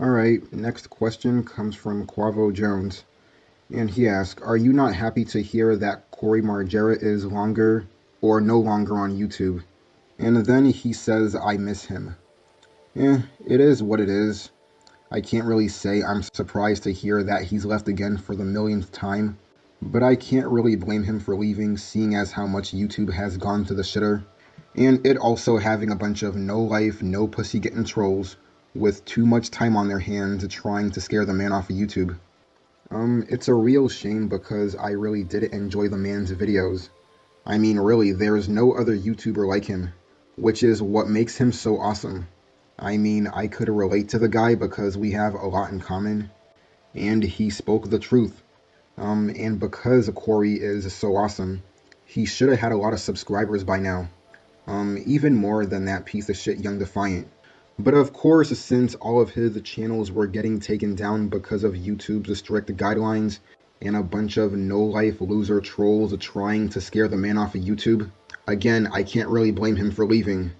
Alright, next question comes from Quavo Jones. And he asks, are you not happy to hear that Corey Margera is longer or no longer on YouTube? And then he says, I miss him. It is what it is. I can't really say I'm surprised to hear that he's left again for the millionth time, but I can't really blame him for leaving, seeing as how much YouTube has gone to the shitter, and it also having a bunch of no life, no pussy getting trolls with too much time on their hands trying to scare the man off of YouTube. It's a real shame because I really did enjoy the man's videos. I mean, really, there's no other YouTuber like him, which is what makes him so awesome. I mean, I could relate to the guy because we have a lot in common, and he spoke the truth. And because Corey is so awesome, he should have had a lot of subscribers by now. Even more than that piece of shit Young Defiant. But of course, since all of his channels were getting taken down because of YouTube's strict guidelines and a bunch of no-life loser trolls trying to scare the man off of YouTube, again, I can't really blame him for leaving.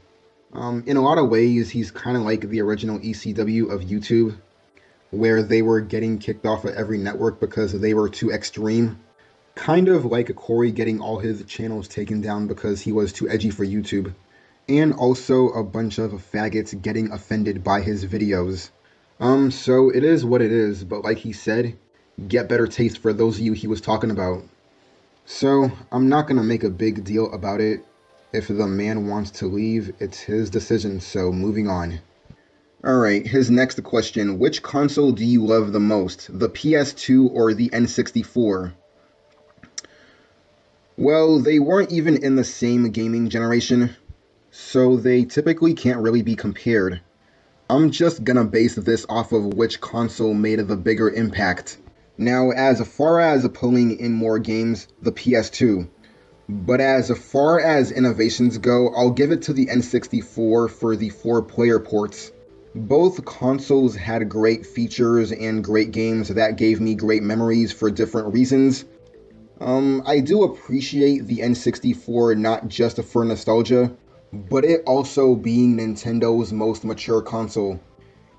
In a lot of ways, he's kind of like the original ECW of YouTube, where they were getting kicked off of every network because they were too extreme. Kind of like Corey getting all his channels taken down because he was too edgy for YouTube. And also a bunch of faggots getting offended by his videos. So it is what it is, but like he said, get better taste for those of you he was talking about. So I'm not gonna make a big deal about it. If the man wants to leave, it's his decision, so moving on. Alright, his next question. Which console do you love the most, the PS2 or the N64? Well, they weren't even in the same gaming generation, so they typically can't really be compared. I'm just gonna base this off of which console made the bigger impact. Now, as far as pulling in more games, the PS2. But as far as innovations go, I'll give it to the N64 for the 4-player ports. Both consoles had great features and great games that gave me great memories for different reasons. I do appreciate the N64 not just for nostalgia, but it also being Nintendo's most mature console.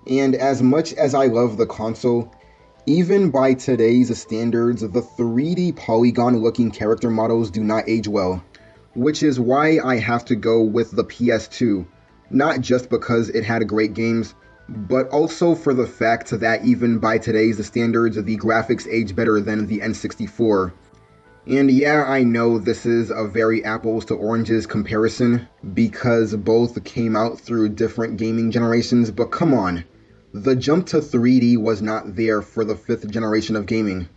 And as much as I love the console, even by today's standards, the 3D polygon-looking character models do not age well, which is why I have to go with the PS2, not just because it had great games, but also for the fact that even by today's standards, the graphics age better than the N64. And yeah, I know this is a very apples to oranges comparison, because both came out through different gaming generations, but come on. The jump to 3D was not there for the 5th generation of gaming,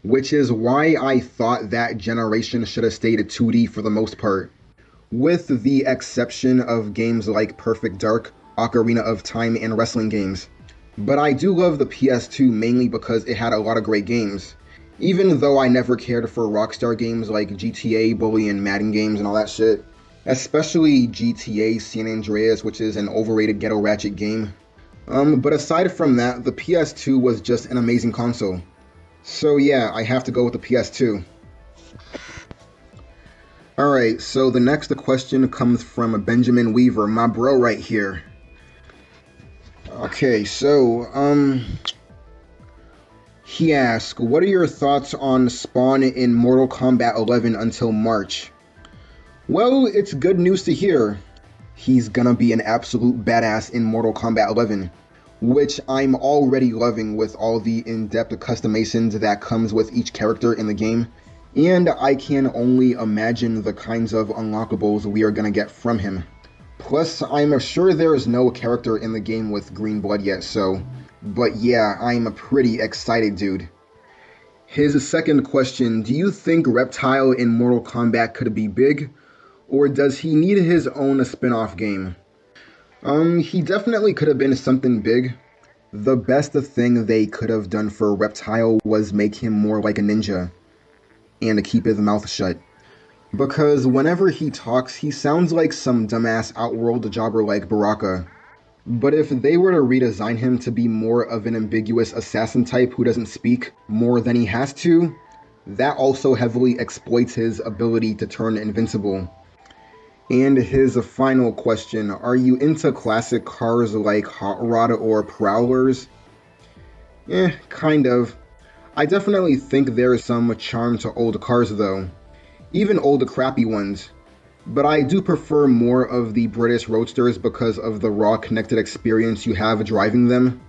which is why I thought that generation should have stayed at 2D for the most part, with the exception of games like Perfect Dark, Ocarina of Time, and wrestling games. But I do love the PS2 mainly because it had a lot of great games. Even though I never cared for Rockstar games like GTA, Bully, and Madden games and all that shit. Especially GTA San Andreas, which is an overrated ghetto ratchet game. But aside from that, the PS2 was just an amazing console. So yeah, I have to go with the PS2. Alright, so the next question comes from Benjamin Weaver, my bro right here. Okay, so, he asks, what are your thoughts on Spawn in Mortal Kombat 11 until March? Well, it's good news to hear. He's gonna be an absolute badass in Mortal Kombat 11, which I'm already loving with all the in-depth customizations that comes with each character in the game, and I can only imagine the kinds of unlockables we are gonna get from him. Plus, I'm sure there is no character in the game with green blood yet, so... But yeah, I'm pretty excited, dude. His second question, do you think Reptile in Mortal Kombat could be big? Or does he need his own spin-off game? He definitely could have been something big. The best thing they could have done for Reptile was make him more like a ninja. And keep his mouth shut. Because whenever he talks, he sounds like some dumbass outworld jobber like Baraka. But if they were to redesign him to be more of an ambiguous assassin type who doesn't speak more than he has to, that also heavily exploits his ability to turn invincible. And his final question, are you into classic cars like Hot Rod or Prowlers? Kind of. I definitely think there is some charm to old cars though, even old crappy ones. But I do prefer more of the British roadsters because of the raw connected experience you have driving them.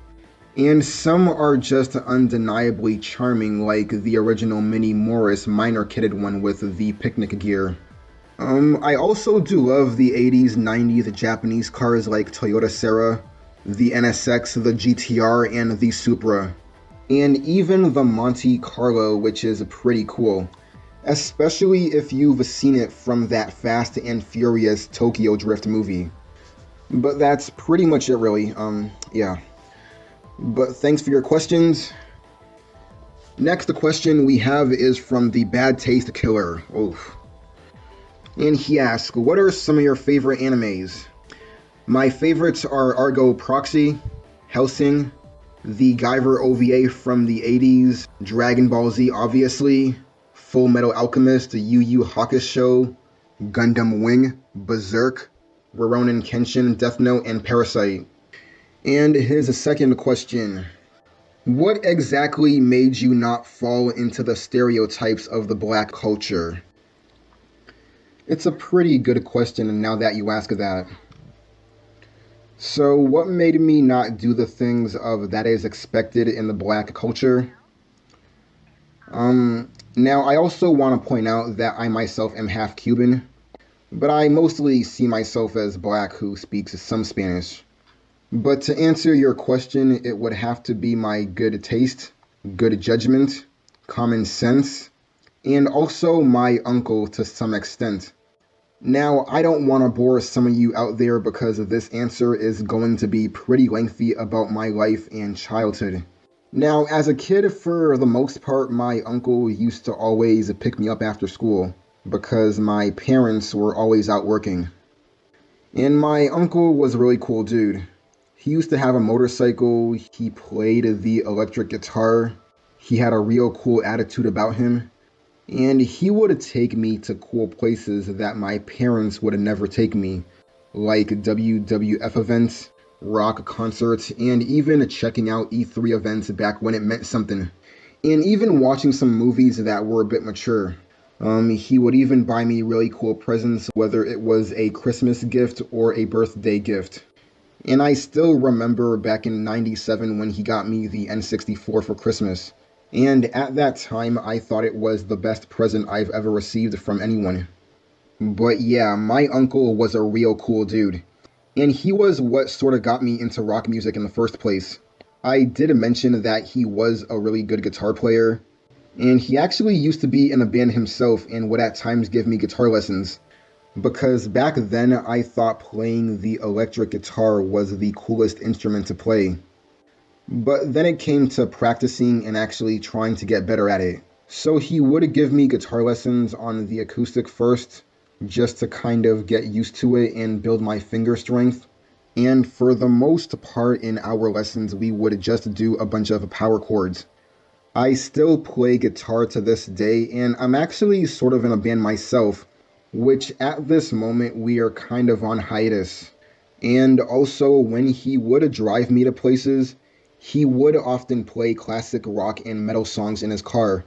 And some are just undeniably charming, like the original Mini Morris minor kitted one with the picnic gear. I also do love the 80s, 90s Japanese cars like Toyota Serra, the NSX, the GTR, and the Supra. And even the Monte Carlo, which is pretty cool. Especially if you've seen it from that Fast and Furious Tokyo Drift movie. But that's pretty much it really, yeah. But thanks for your questions. Next question we have is from the Bad Taste Killer. Oof. And he asks, what are some of your favorite animes? My favorites are Argo Proxy, Hellsing, the Guyver OVA from the 80s, Dragon Ball Z obviously, Full Metal Alchemist, Yu Yu Hakusho, Gundam Wing, Berserk, Rurouni Kenshin, Death Note, and Parasite. And his second question, what exactly made you not fall into the stereotypes of the black culture? It's a pretty good question now that you ask that. So what made me not do the things of that is expected in the black culture? Now I also want to point out that I myself am half Cuban, but I mostly see myself as black who speaks some Spanish. But to answer your question, it would have to be my good taste, good judgment, common sense, and also my uncle to some extent. Now, I don't want to bore some of you out there because this answer is going to be pretty lengthy about my life and childhood. Now, as a kid, for the most part, my uncle used to always pick me up after school because my parents were always out working. And my uncle was a really cool dude. He used to have a motorcycle, he played the electric guitar, he had a real cool attitude about him, and he would take me to cool places that my parents would never take me, like WWF events, rock concerts, and even checking out E3 events back when it meant something, and even watching some movies that were a bit mature. He would even buy me really cool presents, whether it was a Christmas gift or a birthday gift. And I still remember back in '97 when he got me the N64 for Christmas. And at that time, I thought it was the best present I've ever received from anyone. But yeah, my uncle was a real cool dude. And he was what sort of got me into rock music in the first place. I did mention that he was a really good guitar player. And he actually used to be in a band himself and would at times give me guitar lessons. Because back then, I thought playing the electric guitar was the coolest instrument to play. But then it came to practicing and actually trying to get better at it. So he would give me guitar lessons on the acoustic first, just to kind of get used to it and build my finger strength. And for the most part in our lessons, we would just do a bunch of power chords. I still play guitar to this day, and I'm actually sort of in a band myself, which at this moment we are kind of on hiatus. And also, when he would drive me to places, he would often play classic rock and metal songs in his car,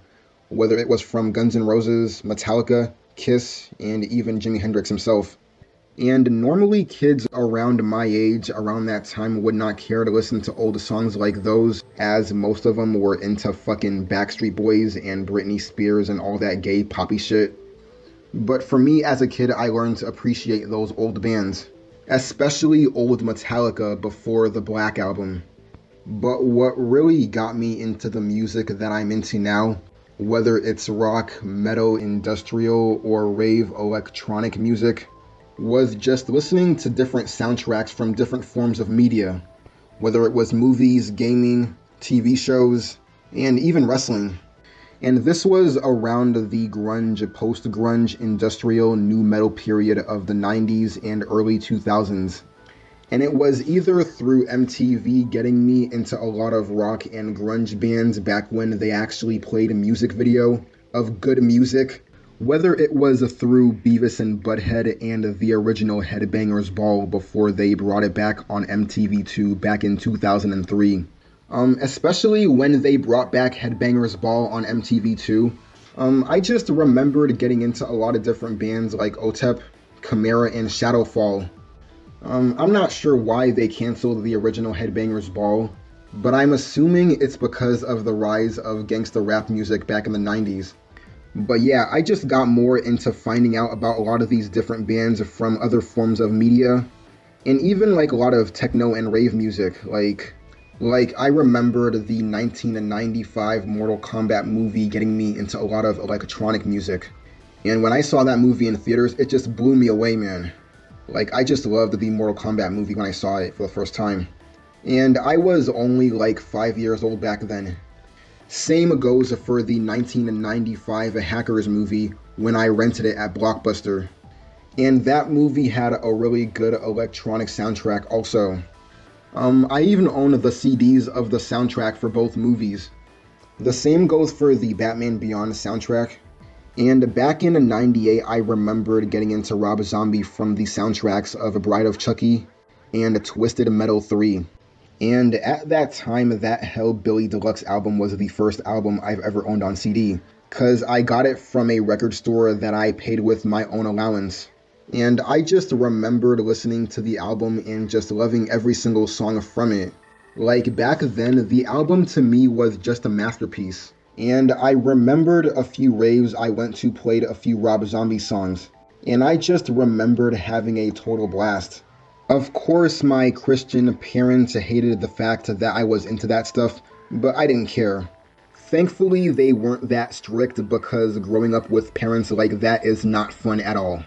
whether it was from Guns N' Roses, Metallica, Kiss, and even Jimi Hendrix himself. And normally kids around my age, around that time, would not care to listen to old songs like those, as most of them were into fucking Backstreet Boys and Britney Spears and all that gay poppy shit. But for me as a kid, I learned to appreciate those old bands, especially old Metallica before the Black Album. But what really got me into the music that I'm into now, whether it's rock, metal, industrial, or rave electronic music, was just listening to different soundtracks from different forms of media, whether it was movies, gaming, TV shows, and even wrestling. And this was around the grunge, post-grunge, industrial, new metal period of the 90s and early 2000s. And it was either through MTV getting me into a lot of rock and grunge bands back when they actually played a music video of good music, Whether it was through Beavis and Butthead and the original Headbangers Ball before they brought it back on MTV2 back in 2003. Especially when they brought back Headbangers Ball on MTV2. I just remembered getting into a lot of different bands like OTEP, Chimera, and Shadowfall. I'm not sure why they canceled the original Headbangers Ball, but I'm assuming it's because of the rise of gangsta rap music back in the 90s. But yeah, I just got more into finding out about a lot of these different bands from other forms of media, and even like a lot of techno and rave music. Like I remembered the 1995 Mortal Kombat movie getting me into a lot of electronic music. And when I saw that movie in theaters, it just blew me away, man. Like I just loved the Mortal Kombat movie when I saw it for the first time. And I was only like 5 years old back then. Same goes for the 1995 Hackers movie when I rented it at Blockbuster. And that movie had a really good electronic soundtrack also. I even own the CDs of the soundtrack for both movies. The same goes for the Batman Beyond soundtrack. And back in '98, I remembered getting into Rob Zombie from the soundtracks of Bride of Chucky and Twisted Metal 3. And at that time, that Hellbilly Deluxe album was the first album I've ever owned on CD, cause I got it from a record store that I paid with my own allowance. And I just remembered listening to the album and just loving every single song from it. Like back then, the album to me was just a masterpiece. And I remembered a few raves I went to played a few Rob Zombie songs. And I just remembered having a total blast. Of course, my Christian parents hated the fact that I was into that stuff, but I didn't care. Thankfully, they weren't that strict because growing up with parents like that is not fun at all.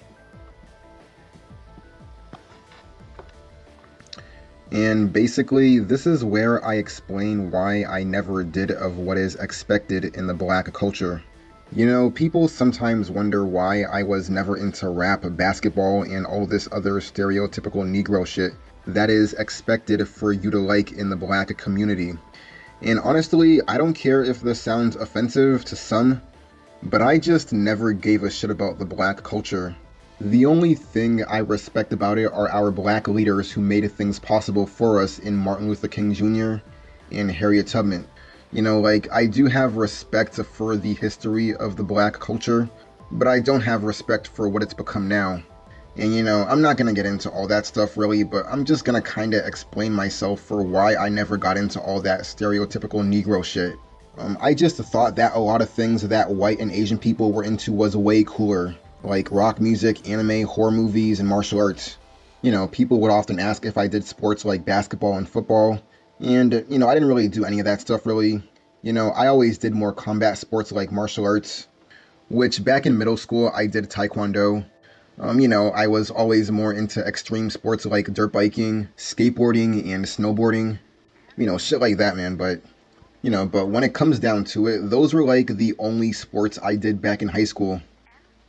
And basically, this is where I explain why I never did of what is expected in the black culture. You know, people sometimes wonder why I was never into rap, basketball, and all this other stereotypical Negro shit that is expected for you to like in the black community. And honestly, I don't care if this sounds offensive to some, but I just never gave a shit about the black culture. The only thing I respect about it are our black leaders who made things possible for us in Martin Luther King Jr. and Harriet Tubman. You know, like, I do have respect for the history of the black culture, but I don't have respect for what it's become now. And you know, I'm not gonna get into all that stuff really, but I'm just gonna kinda explain myself for why I never got into all that stereotypical Negro shit. I just thought that a lot of things that white and Asian people were into was way cooler, like rock music, anime, horror movies, and martial arts. You know, people would often ask if I did sports like basketball and football, and, you know, I didn't really do any of that stuff, really. You know, I always did more combat sports like martial arts, which back in middle school, I did Taekwondo. You know, I was always more into extreme sports like dirt biking, skateboarding, and snowboarding. You know, shit like that, man. But when it comes down to it, those were like the only sports I did back in high school.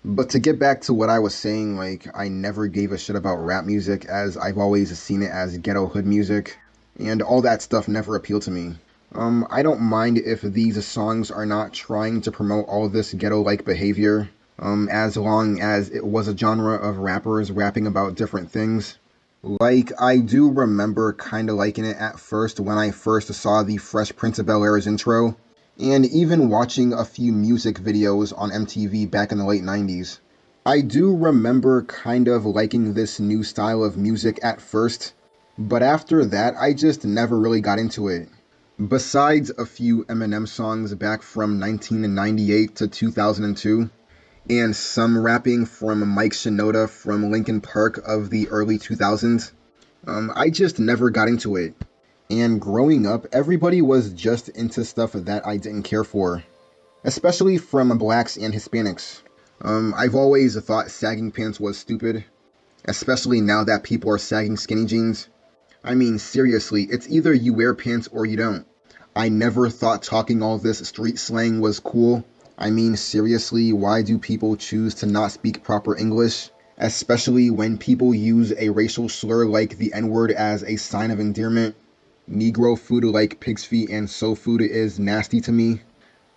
But to get back to what I was saying, like, I never gave a shit about rap music as I've always seen it as ghetto hood music. And all that stuff never appealed to me. I don't mind if these songs are not trying to promote all this ghetto-like behavior, as long as it was a genre of rappers rapping about different things. Like, I do remember kinda liking it at first when I first saw the Fresh Prince of Bel-Air's intro, and even watching a few music videos on MTV back in the late 90s. I do remember kind of liking this new style of music at first, but after that, I just never really got into it. Besides a few Eminem songs back from 1998 to 2002, and some rapping from Mike Shinoda from Linkin Park of the early 2000s, I just never got into it. And growing up, everybody was just into stuff that I didn't care for, especially from blacks and Hispanics. I've always thought sagging pants was stupid, especially now that people are sagging skinny jeans. I mean, seriously, it's either you wear pants or you don't. I never thought talking all this street slang was cool. I mean, seriously, why do people choose to not speak proper English? Especially when people use a racial slur like the N-word as a sign of endearment. Negro food like pig's feet and soul food is nasty to me.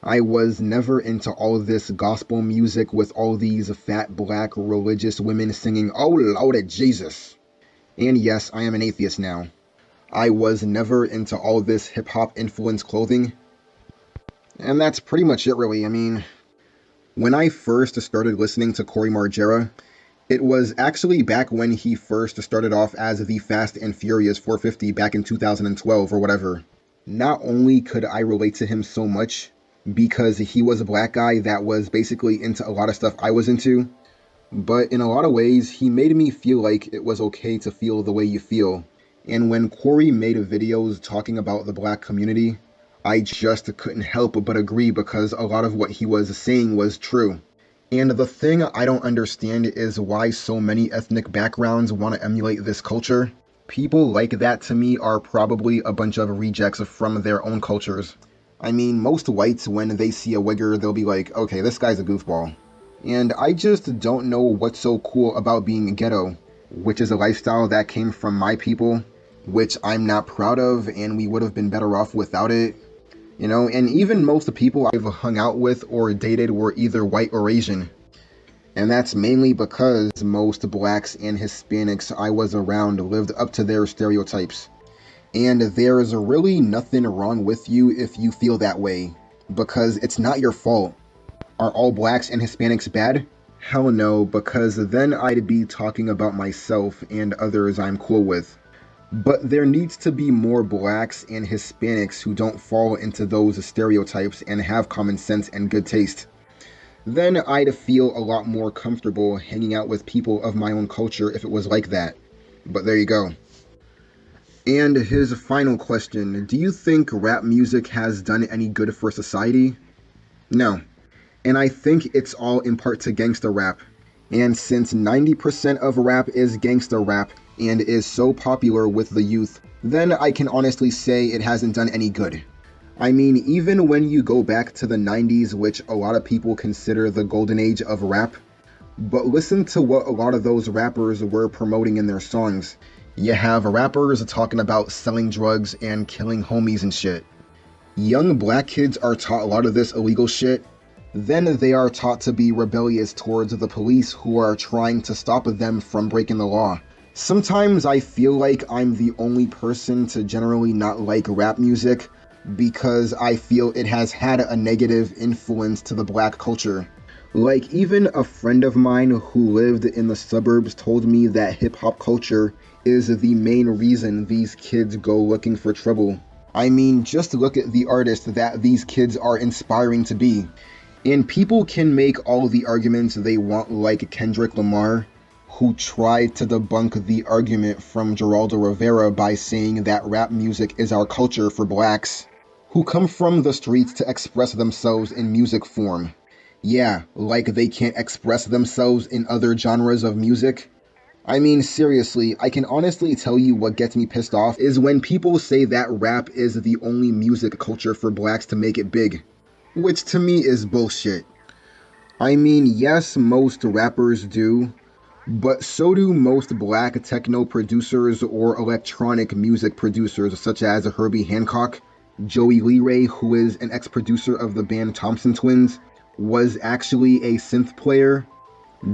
I was never into all this gospel music with all these fat black religious women singing, "Oh Lord Jesus." And yes, I am an atheist now. I was never into all this hip-hop influenced clothing. And that's pretty much it, really. I mean, when I first started listening to Cory Margera, it was actually back when he first started off as the Fast and Furious 450 back in 2012 or whatever. Not only could I relate to him so much because he was a black guy that was basically into a lot of stuff I was into, but in a lot of ways, he made me feel like it was okay to feel the way you feel. And when Cory made videos talking about the black community, I just couldn't help but agree because a lot of what he was saying was true. And the thing I don't understand is why so many ethnic backgrounds want to emulate this culture. People like that to me are probably a bunch of rejects from their own cultures. I mean, most whites, when they see a wigger, they'll be like, okay, this guy's a goofball. And I just don't know what's so cool about being ghetto, which is a lifestyle that came from my people, which I'm not proud of, and we would have been better off without it. You know, and even most of the people I've hung out with or dated were either white or Asian. And that's mainly because most blacks and Hispanics I was around lived up to their stereotypes. And there's really nothing wrong with you if you feel that way, because it's not your fault. Are all blacks and Hispanics bad? Hell no, because then I'd be talking about myself and others I'm cool with. But there needs to be more blacks and Hispanics who don't fall into those stereotypes and have common sense and good taste. Then I'd feel a lot more comfortable hanging out with people of my own culture if it was like that. But there you go. And his final question, do you think rap music has done any good for society? No. And I think it's all in part to gangsta rap. And since 90% of rap is gangsta rap and is so popular with the youth, then I can honestly say it hasn't done any good. I mean, even when you go back to the 90s, which a lot of people consider the golden age of rap, but listen to what a lot of those rappers were promoting in their songs. You have rappers talking about selling drugs and killing homies and shit. Young black kids are taught a lot of this illegal shit. Then they are taught to be rebellious towards the police who are trying to stop them from breaking the law. Sometimes I feel like I'm the only person to generally not like rap music because I feel it has had a negative influence to the black culture. Like, even a friend of mine who lived in the suburbs told me that hip-hop culture is the main reason these kids go looking for trouble. I mean, just look at the artists that these kids are inspiring to be. And people can make all the arguments they want, like Kendrick Lamar, who tried to debunk the argument from Geraldo Rivera by saying that rap music is our culture for blacks, who come from the streets to express themselves in music form. Yeah, like they can't express themselves in other genres of music. I mean, seriously, I can honestly tell you what gets me pissed off is when people say that rap is the only music culture for blacks to make it big. Which to me is bullshit. I mean, yes, most rappers do, but so do most black techno producers or electronic music producers such as Herbie Hancock. Joey Leray, who is an ex-producer of the band Thompson Twins, was actually a synth player.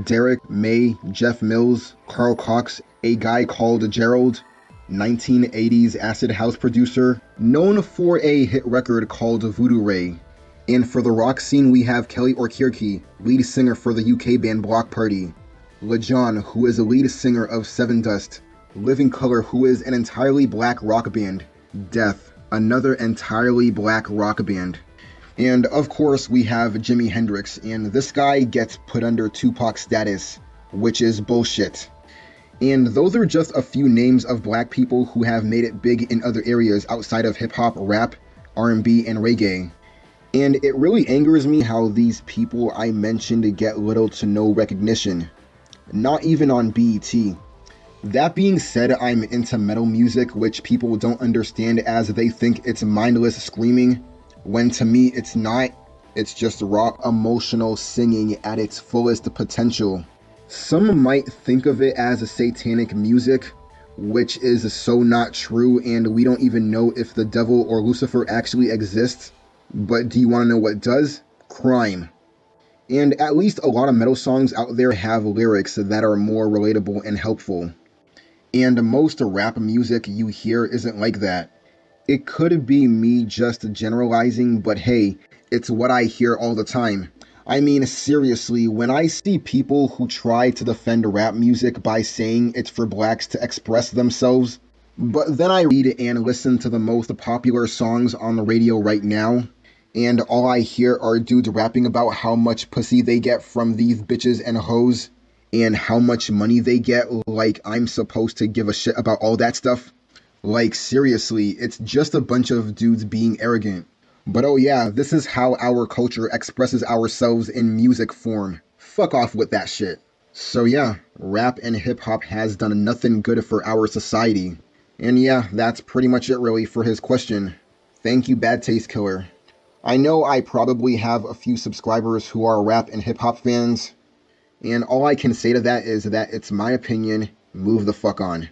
Derek May, Jeff Mills, Carl Cox, a guy called Gerald, 1980s acid house producer, known for a hit record called Voodoo Ray. And for the rock scene, we have Kelly O'Keefe, lead singer for the UK band Block Party, LeJohn, who is a lead singer of Seven Dust, Living Colour, who is an entirely black rock band, Death, another entirely black rock band. And of course, we have Jimi Hendrix, and this guy gets put under Tupac status, which is bullshit. And those are just a few names of black people who have made it big in other areas outside of hip-hop, rap, R&B, and reggae. And it really angers me how these people I mentioned get little to no recognition. Not even on BET. That being said, I'm into metal music, which people don't understand as they think it's mindless screaming, when to me it's not. It's just raw emotional singing at its fullest potential. Some might think of it as satanic music, which is so not true, and we don't even know if the devil or Lucifer actually exists. But do you want to know what does? Crime. And at least a lot of metal songs out there have lyrics that are more relatable and helpful. And most rap music you hear isn't like that. It could be me just generalizing, but hey, it's what I hear all the time. I mean, seriously, when I see people who try to defend rap music by saying it's for blacks to express themselves, but then I read and listen to the most popular songs on the radio right now, and all I hear are dudes rapping about how much pussy they get from these bitches and hoes, and how much money they get, like I'm supposed to give a shit about all that stuff. Like, seriously, it's just a bunch of dudes being arrogant. But oh yeah, this is how our culture expresses ourselves in music form. Fuck off with that shit. So yeah, rap and hip hop has done nothing good for our society. And yeah, that's pretty much it really for his question. Thank you, Bad Taste Killer. I know I probably have a few subscribers who are rap and hip hop fans, and all I can say to that is that it's my opinion. Move the fuck on.